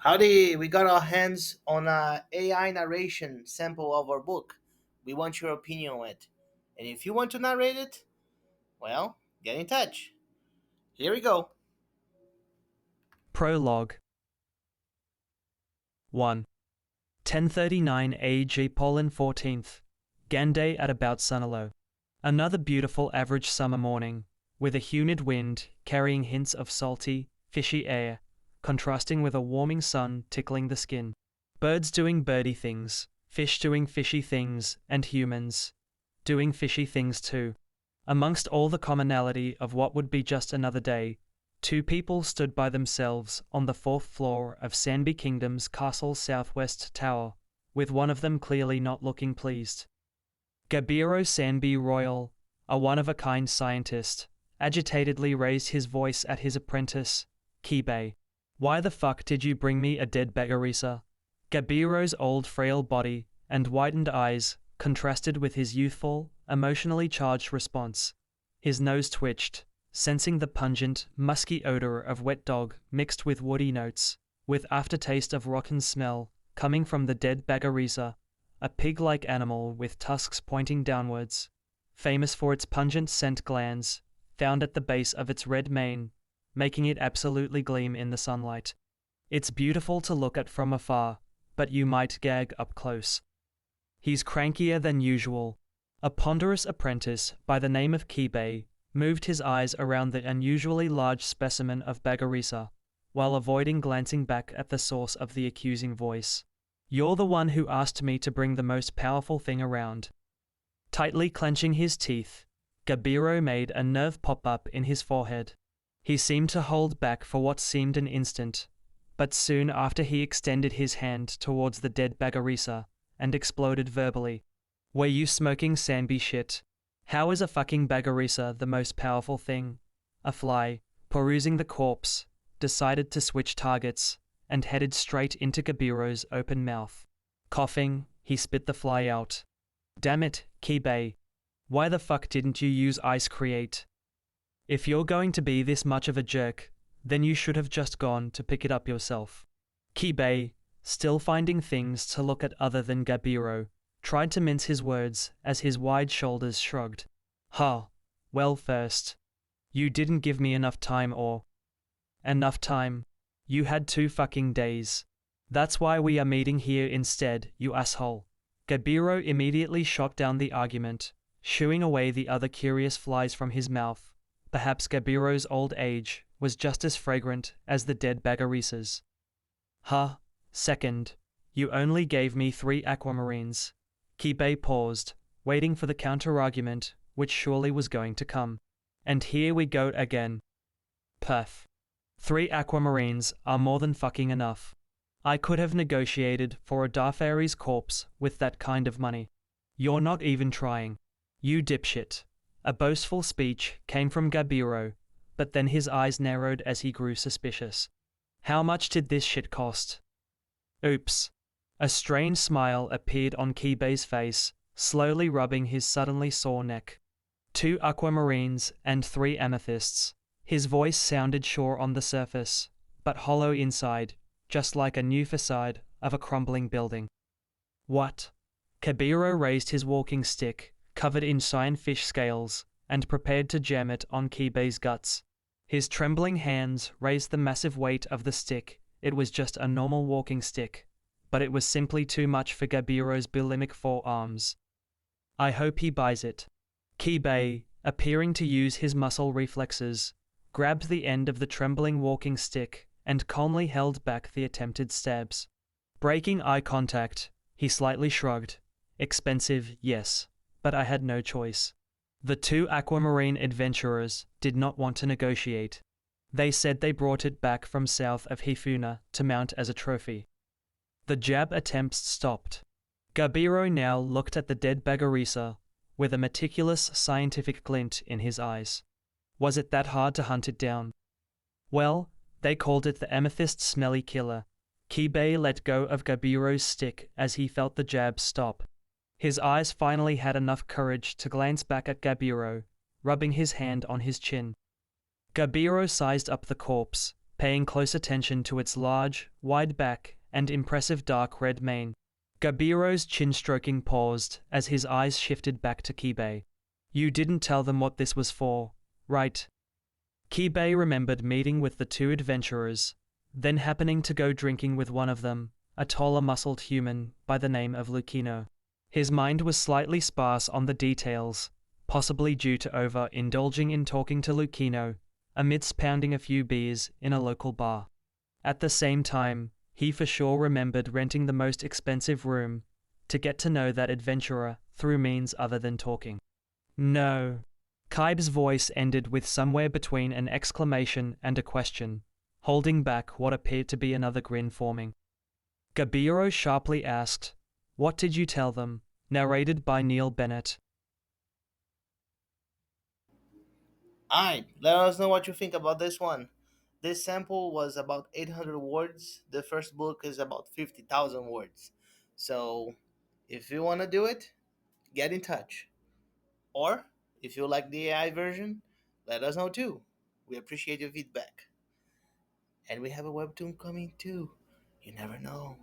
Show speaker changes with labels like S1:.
S1: Howdy, we got our hands on a AI narration sample of our book. We want your opinion on it. And if you want to narrate it, well, get in touch. Here we go.
S2: Prologue 1. 10:39 AG Poland 14th. Ganday at about Sunilo. Another beautiful average summer morning, with a humid wind carrying hints of salty, fishy air, contrasting with a warming sun tickling the skin. Birds doing birdie things, fish doing fishy things, and humans doing fishy things too. Amongst all the commonality of what would be just another day, two people stood by themselves on the fourth floor of Sandby Kingdom's castle's southwest tower, with one of them clearly not looking pleased. Gabiro Sandby Royal, a one-of-a-kind scientist, agitatedly raised his voice at his apprentice, Kibe. "Why the fuck did you bring me a dead Bagarisa?" Gabiro's old frail body and widened eyes contrasted with his youthful, emotionally charged response. His nose twitched, sensing the pungent, musky odor of wet dog mixed with woody notes, with aftertaste of rotten smell coming from the dead Bagarisa, a pig-like animal with tusks pointing downwards, famous for its pungent scent glands, found at the base of its red mane, making it absolutely gleam in the sunlight. It's beautiful to look at from afar, but you might gag up close. He's crankier than usual. A ponderous apprentice by the name of Kibe moved his eyes around the unusually large specimen of Bagarisa, while avoiding glancing back at the source of the accusing voice. "You're the one who asked me to bring the most powerful thing around." Tightly clenching his teeth, Gabiro made a nerve pop up in his forehead. He seemed to hold back for what seemed an instant, but soon after he extended his hand towards the dead Bagarisa and exploded verbally. "Were you smoking Sandby shit? How is a fucking Bagarisa the most powerful thing?" A fly, perusing the corpse, decided to switch targets and headed straight into Gabiro's open mouth. Coughing, he spit the fly out. "Damn it, Kibe. Why the fuck didn't you use Ice Create? If you're going to be this much of a jerk, then you should have just gone to pick it up yourself." Kibe, still finding things to look at other than Gabiro, tried to mince his words as his wide shoulders shrugged. "Huh. Well, first, you didn't give me enough time or..." "Enough time? You had 2 fucking days. That's why we are meeting here instead, you asshole." Gabiro immediately shot down the argument, shooing away the other curious flies from his mouth. Perhaps Gabiro's old age was just as fragrant as the dead Bagarisa's. "Huh? Second, you only gave me 3 aquamarines." Kibe paused, waiting for the counter-argument, which surely was going to come. "And here we go again. Perf. 3 aquamarines are more than fucking enough. I could have negotiated for a Darfari's corpse with that kind of money. You're not even trying. You dipshit." A boastful speech came from Gabiro, but then his eyes narrowed as he grew suspicious. "How much did this shit cost?" "Oops." A strange smile appeared on Kibe's face, slowly rubbing his suddenly sore neck. 2 aquamarines and 3 amethysts." His voice sounded sure on the surface, but hollow inside, just like a new facade of a crumbling building. "What?" Kabiro raised his walking stick, covered in cyanfish scales, and prepared to jam it on Kibe's guts. His trembling hands raised the massive weight of the stick. It was just a normal walking stick, but it was simply too much for Gabiro's bulimic forearms. "I hope he buys it." Kibe, appearing to use his muscle reflexes, grabbed the end of the trembling walking stick and calmly held back the attempted stabs. Breaking eye contact, he slightly shrugged. "Expensive, yes, but I had no choice." The 2 aquamarine adventurers did not want to negotiate. They said they brought it back from south of Hifuna to mount as a trophy. The jab attempts stopped. Gabiro now looked at the dead Bagarisa with a meticulous scientific glint in his eyes. Was it that hard to hunt it down? Well, they called it the amethyst smelly killer. Kibe let go of Gabiro's stick as he felt the jab stop. His eyes finally had enough courage to glance back at Gabiro, rubbing his hand on his chin. Gabiro sized up the corpse, paying close attention to its large, wide back and impressive dark red mane. Gabiro's chin-stroking paused as his eyes shifted back to Kibei. You didn't tell them what this was for, right? Kibei remembered meeting with the two adventurers, then happening to go drinking with one of them, a taller muscled human by the name of Lucino. His mind was slightly sparse on the details, possibly due to over-indulging in talking to Lucino, amidst pounding a few beers in a local bar. At the same time, he for sure remembered renting the most expensive room to get to know that adventurer through means other than talking. No. Kaibe's voice ended with somewhere between an exclamation and a question, holding back what appeared to be another grin forming. Gabiro sharply asked, "What did you tell them?" Narrated by Neil Bennett.
S1: Alright, let us know what you think about this one. This sample was about 800 words. The first book is about 50,000 words. So, if you want to do it, get in touch. Or, if you like the AI version, let us know too. We appreciate your feedback. And we have a webtoon coming too. You never know.